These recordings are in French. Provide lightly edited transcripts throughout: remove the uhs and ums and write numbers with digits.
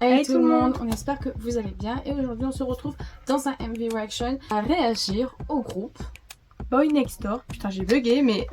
Hey tout le monde, on espère que vous allez bien et aujourd'hui on se retrouve dans un MV Reaction à réagir au groupe Boy Next Door. Putain j'ai bugué mais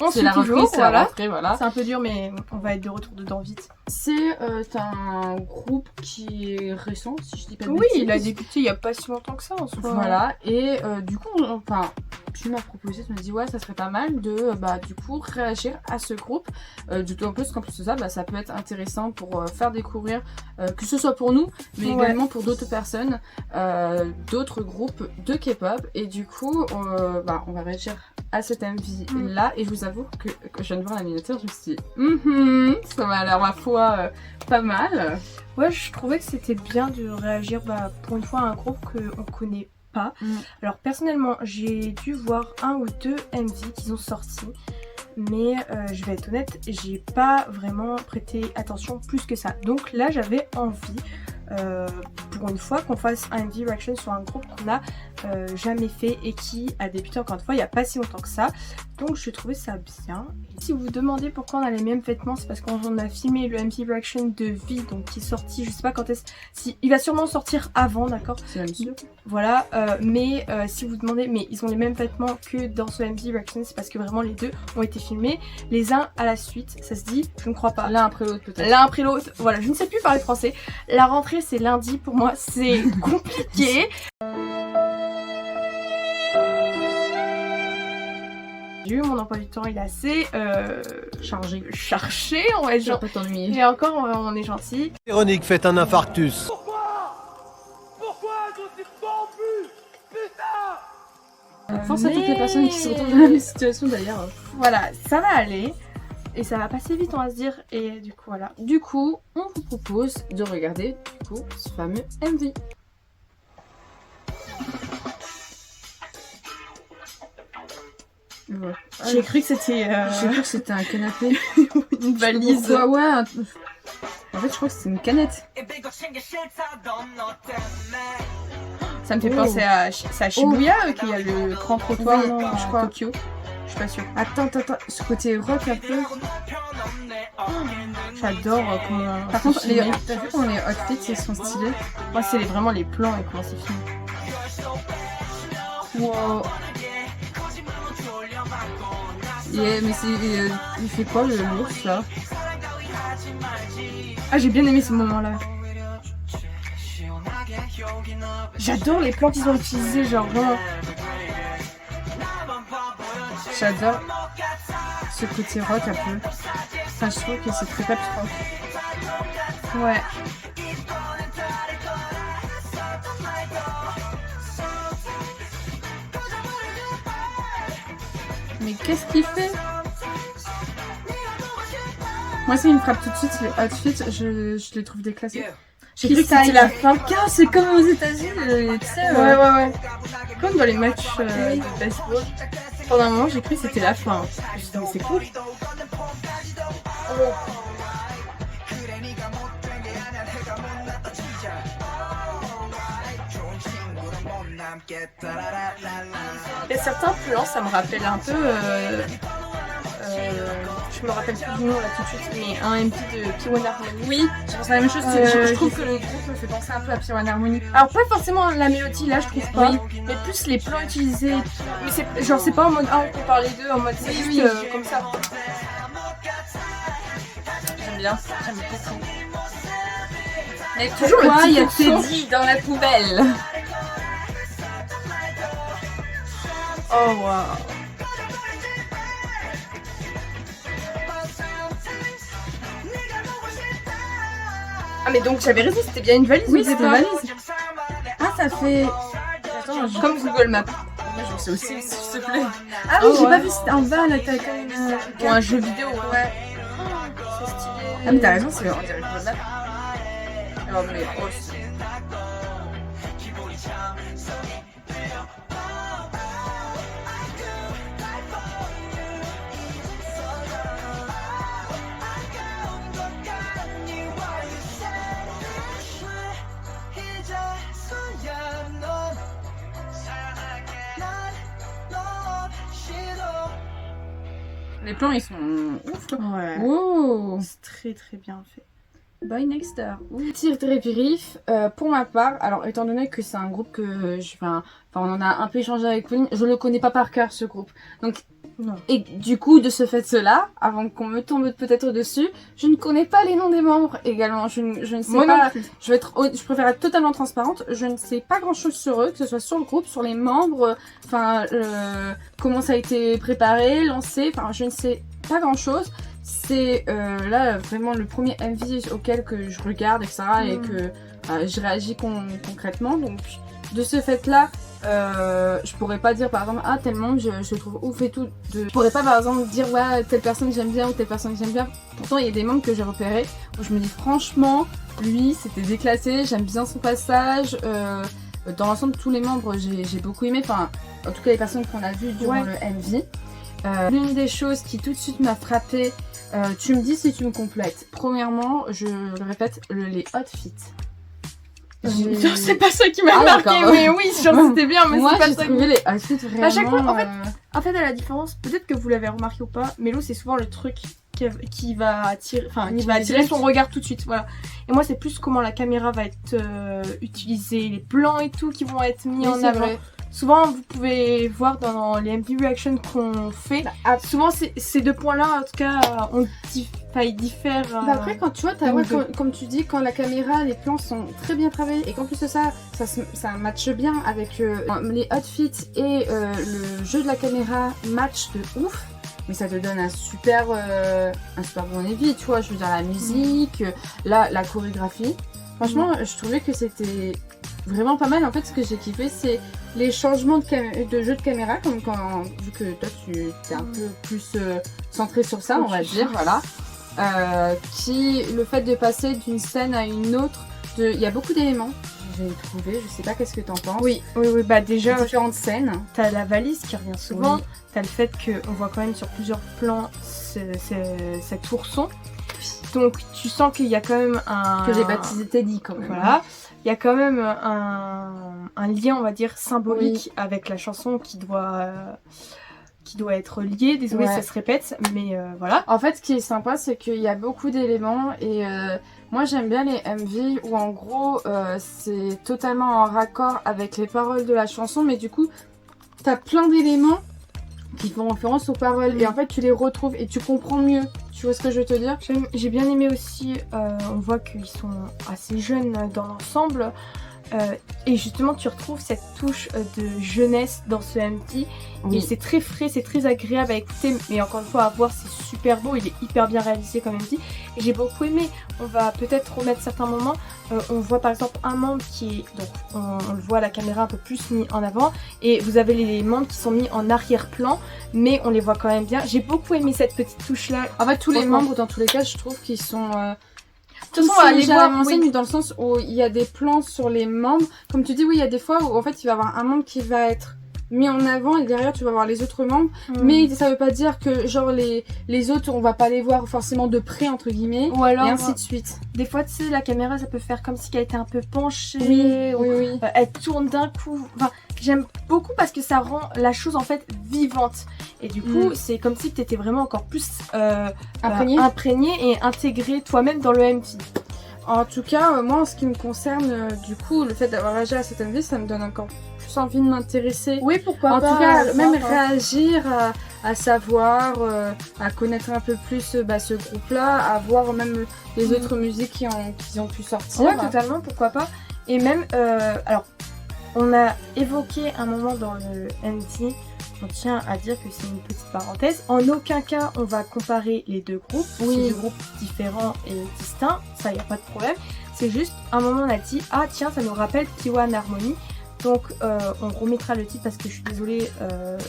on c'est suit la toujours, reprise, c'est la rentrée, voilà. C'est un peu dur mais on va être de retour dedans vite. C'est un groupe qui est récent si je dis pas de Oui, bêtises. il a débuté il y a pas si longtemps que ça en soi. Voilà, et du coup, tu m'as proposé, tu m'as dit ouais ça serait pas mal de du coup réagir à ce groupe, d'autant plus qu'en plus de ça, ça peut être intéressant pour faire découvrir, que ce soit pour nous, mais également pour d'autres personnes, d'autres groupes de K-pop, et du coup on va réagir à cet MV là, et je vous avoue que je viens de voir la miniature, je me suis dit ça m'a l'air ma foi pas mal. Ouais, je trouvais que c'était bien de réagir pour une fois à un groupe qu'on connaît pas. Alors personnellement j'ai dû voir un ou deux MV qu'ils ont sortis, mais je vais être honnête, j'ai pas vraiment prêté attention plus que ça. Donc là j'avais envie pour une fois qu'on fasse un MV Reaction sur un groupe qu'on a jamais fait et qui a débuté encore une fois il y a pas si longtemps que ça. Donc je trouvais ça bien. Et si vous vous demandez pourquoi on a les mêmes vêtements, c'est parce qu'on a filmé le MV Reaction de V, donc qui est sorti, je sais pas quand est-ce, si il va sûrement sortir avant, d'accord, c'est même sûr. Voilà, mais si vous demandez, mais ils ont les mêmes vêtements que dans ce MV Reaction, c'est parce que vraiment les deux ont été filmés les uns à la suite, ça se dit, je ne crois pas. L'un après l'autre peut-être. L'un après l'autre, voilà, je ne sais plus parler français. La rentrée c'est lundi, pour moi c'est compliqué. Mon emploi du temps il est assez chargé, on va dire. Pas t'ennuyer. Et encore on est gentil. Véronique, faites un infarctus. Pourquoi je suis corrompu? Putain! Pense à toutes les personnes qui se retrouvent dans la même situation d'ailleurs. Voilà, ça va aller. Et ça va passer vite on va se dire. Et du coup voilà. Du coup, on vous propose de regarder du coup ce fameux MV. Ouais. J'ai cru que c'était J'ai cru que c'était un canapé. une valise. Ouais, en fait je crois que c'est une canette. Ça me fait penser à Shibuya qu'il y a le grand trottoir je crois. Tokyo. Je suis pas sûre. Attends, ce côté rock un peu. J'adore comment. Par contre, t'as vu comment les outfits ils sont stylés? Moi c'est vraiment les plans et comment c'est filmé. Wow. Yeah, mais il fait quoi l'ours là? Ah j'ai bien aimé ce moment là. J'adore les plans qu'ils ont utilisés, genre vraiment. J'adore ce côté rock un peu. Enfin, je trouve que c'est très pop rock. Ouais. Mais qu'est-ce qu'il fait? Moi, ça il me frappe tout de suite les outfits, je les trouve déclassés. J'ai cru que c'était la fin. C'est comme aux États-Unis, tu sais. Ouais. Comme dans les matchs de baseball. Pendant un moment, j'ai cru que c'était la fin. Je me suis dit, mais c'est cool. Il y a certains plans, ça me rappelle un peu. Je me rappelle plus du nom là tout de suite, mais un MP de P1 Harmony. Oui, je pense la même chose. Je trouve que le groupe me fait penser un peu à P1 Harmony. Alors pas forcément la mélodie là, je trouve pas, mais plus les plans utilisés. Mais c'est genre c'est pas en mode on compare les deux, en mode c'est juste comme ça. J'aime bien, j'aime beaucoup. Mais toujours Pourquoi il y a son. Teddy dans la poubelle? Oh waouh. Ah mais donc j'avais raison, c'était bien une valise. Oui, c'était une valise. Ah, ça fait... Attends, comme Google Maps. Moi, je sais aussi, s'il te plaît. Ah oui, j'ai pas vu, c'était en bas, là, t'as quand même... Pour un jeu vidéo, ouais. C'est stylé. Ah, mais t'as raison, c'est on dirait Google Maps. Alors, mais... Les plans ils sont ouf. Ouais. Wow. C'est très très bien fait. Boy Next Door. Petit débrief, pour ma part, alors étant donné que c'est un groupe que on en a un peu échangé avec Pauline, je le connais pas par cœur ce groupe. Donc, Non. et du coup, de ce fait-là, avant qu'on me tombe peut-être dessus, je ne connais pas les noms des membres également. Je ne sais Moi non pas. plus. Je préfère être totalement transparente. Je ne sais pas grand-chose sur eux, que ce soit sur le groupe, sur les membres, comment ça a été préparé, lancé. Enfin, je ne sais pas grand-chose. C'est là vraiment le premier MV auquel que je regarde, etc. et que je réagis concrètement. Donc de ce fait-là, je pourrais pas dire par exemple tel monde je le trouve ouf et tout. Je pourrais pas par exemple dire ouais telle personne j'aime bien ou telle personne j'aime bien. Pourtant il y a des membres que j'ai repérés où je me dis franchement lui c'était déclassé, j'aime bien son passage. Dans l'ensemble tous les membres j'ai beaucoup aimé. Enfin en tout cas les personnes qu'on a vues durant le MV. L'une des choses qui tout de suite m'a frappée, tu me dis si tu me complètes. Premièrement, je le répète, les outfits. C'est pas ça qui m'a Ah, marqué, d'accord. mais oui, c'était bien, mais Moi c'est pas j'ai ça. trouvé les outfits vraiment... À chaque fois, en fait, à la différence, peut-être que vous l'avez remarqué ou pas, Mélo, c'est souvent le truc qui va attirer, son regard tout de suite, voilà. Et moi, c'est plus comment la caméra va être utilisée, les plans et tout qui vont être mis en avant. Vrai. Souvent, vous pouvez voir dans les MV Reaction qu'on fait, souvent ces deux points-là, en tout cas, ils diffèrent. Après, quand tu vois, comme tu dis, quand la caméra, les plans sont très bien travaillés et qu'en plus de ça matche bien avec les outfits et le jeu de la caméra match de ouf. Mais ça te donne un super bon évi, tu vois. Je veux dire, la musique, la chorégraphie. Franchement, je trouvais que c'était vraiment pas mal. En fait, ce que j'ai kiffé, c'est les changements de jeu de caméra, comme vu que toi, tu es un peu plus centré sur ça, on va dire, voilà. Le fait de passer d'une scène à une autre, il y a beaucoup d'éléments. J'ai trouvé, je sais pas qu'est-ce que t'en penses. Oui, bah déjà, différentes scènes. T'as la valise qui revient souvent, Oui. t'as le fait qu'on voit quand même sur plusieurs plans cet ourson. Donc tu sens qu'il y a quand même que j'ai baptisé Teddy quand même. Voilà, il y a quand même un lien, on va dire, symbolique avec la chanson qui doit être lié. Désolée, ça se répète, mais voilà. En fait, ce qui est sympa, c'est qu'il y a beaucoup d'éléments et moi j'aime bien les MV où en gros c'est totalement en raccord avec les paroles de la chanson, mais du coup t'as plein d'éléments qui font référence aux paroles et en fait tu les retrouves et tu comprends mieux. Tu vois ce que je veux te dire? J'ai bien aimé aussi, on voit qu'ils sont assez jeunes dans l'ensemble. Et justement tu retrouves cette touche de jeunesse dans ce MV et c'est très frais, c'est très agréable à écouter, mais encore une fois à voir, c'est super beau, il est hyper bien réalisé comme MV et j'ai beaucoup aimé. On va peut-être remettre certains moments, on voit par exemple un membre qui est, donc on le voit à la caméra un peu plus mis en avant et vous avez les membres qui sont mis en arrière-plan mais on les voit quand même bien. J'ai beaucoup aimé cette petite touche là. En fait tous les membres dans tous les cas je trouve qu'ils sont... De toute façon, on va aller voir, mais dans le sens où il y a des plans sur les membres. Comme tu dis, oui, il y a des fois où en fait il va y avoir un membre qui va être mis en avant et derrière tu vas voir les autres membres. Mais ça veut pas dire que genre les autres on va pas les voir forcément de près entre guillemets. Ou alors, et ainsi de suite. Des fois tu sais la caméra ça peut faire comme si elle était un peu penchée. Oui. Elle tourne d'un coup. Enfin, j'aime beaucoup parce que ça rend la chose en fait vivante. Et du coup c'est comme si tu étais vraiment encore plus imprégné et intégré toi-même dans le MV. En tout cas, moi en ce qui me concerne, du coup le fait d'avoir réagi à cette MV ça me donne encore plus envie de m'intéresser. Oui, pourquoi en pas. En tout cas, même réagir à savoir, à connaître un peu plus ce groupe-là, à voir même les autres musiques qui ont pu sortir. Ouais, totalement, pourquoi pas. Et même, alors, on a évoqué un moment dans le MV, on tient à dire que c'est une petite parenthèse. En aucun cas, on va comparer les deux groupes. C'est deux groupes différents et distincts, ça, y a pas de problème. C'est juste, à un moment, on a dit, ah tiens, ça nous rappelle T1 Harmony. Donc on remettra le titre parce que je suis désolée,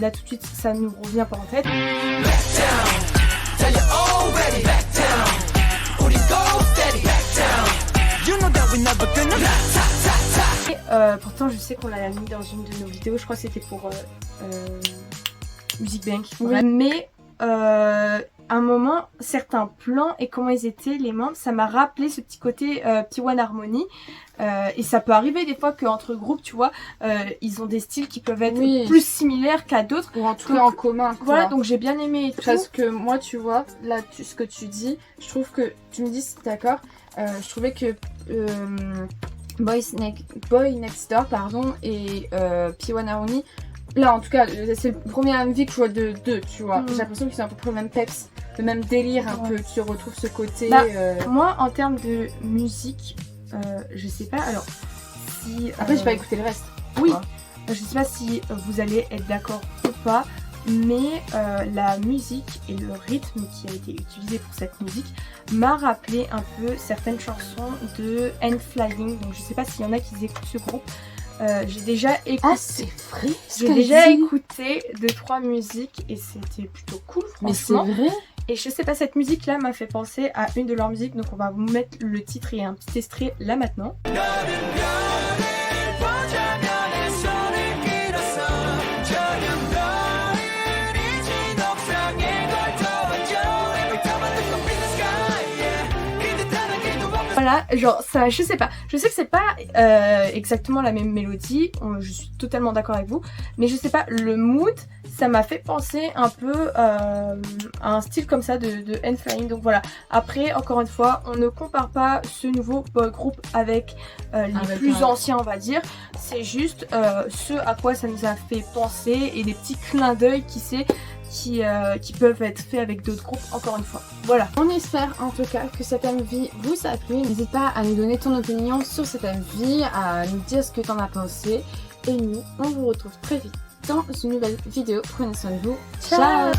là tout de suite ça nous revient pas en tête. Et, pourtant je sais qu'on l'a mis dans une de nos vidéos, je crois que c'était pour Music Bank. Oui. Mais un moment, certains plans et comment ils étaient, les membres, ça m'a rappelé ce petit côté P1 Harmony. Et ça peut arriver des fois qu'entre groupes, tu vois, ils ont des styles qui peuvent être plus similaires qu'à d'autres. Ou en tout cas en commun. Quoi. Voilà, donc j'ai bien aimé et tout. Parce que moi, tu vois, là, ce que tu dis, je trouve que, tu me dis si t'es d'accord, je trouvais que Boy Next Door, pardon, et P1 Harmony, là en tout cas, c'est le premier MV que je vois de deux, tu vois. J'ai l'impression qu'ils sont à peu près le même peps, le même délire, un peu, tu retrouves ce côté... Moi, en termes de musique, je sais pas, alors, si... Après, j'ai pas écouté le reste. Oui, je sais pas si vous allez être d'accord ou pas, mais la musique et le rythme qui a été utilisé pour cette musique m'a rappelé un peu certaines chansons de End Flying. Donc je sais pas s'il y en a qui écoutent ce groupe. J'ai déjà écouté. Ah, c'est vrai. J'ai déjà écouté 2-3 musiques et c'était plutôt cool, franchement. Mais c'est vrai. Et je sais pas, cette musique là m'a fait penser à une de leurs musiques, donc on va vous mettre le titre et un petit extrait là maintenant. Voilà, genre ça, je sais pas, je sais que c'est pas exactement la même mélodie, je suis totalement d'accord avec vous, mais je sais pas, le mood, ça m'a fait penser un peu à un style comme ça de End Flying, donc voilà. Après, encore une fois, on ne compare pas ce nouveau boy group avec les plus anciens, on va dire, c'est juste ce à quoi ça nous a fait penser et des petits clins d'œil qui peuvent être faits avec d'autres groupes, encore une fois. Voilà. On espère en tout cas que cet MV vous a plu. N'hésite pas à nous donner ton opinion sur cet MV, à nous dire ce que t'en as pensé. Et nous, on vous retrouve très vite dans une nouvelle vidéo. Prenez soin de vous. Ciao.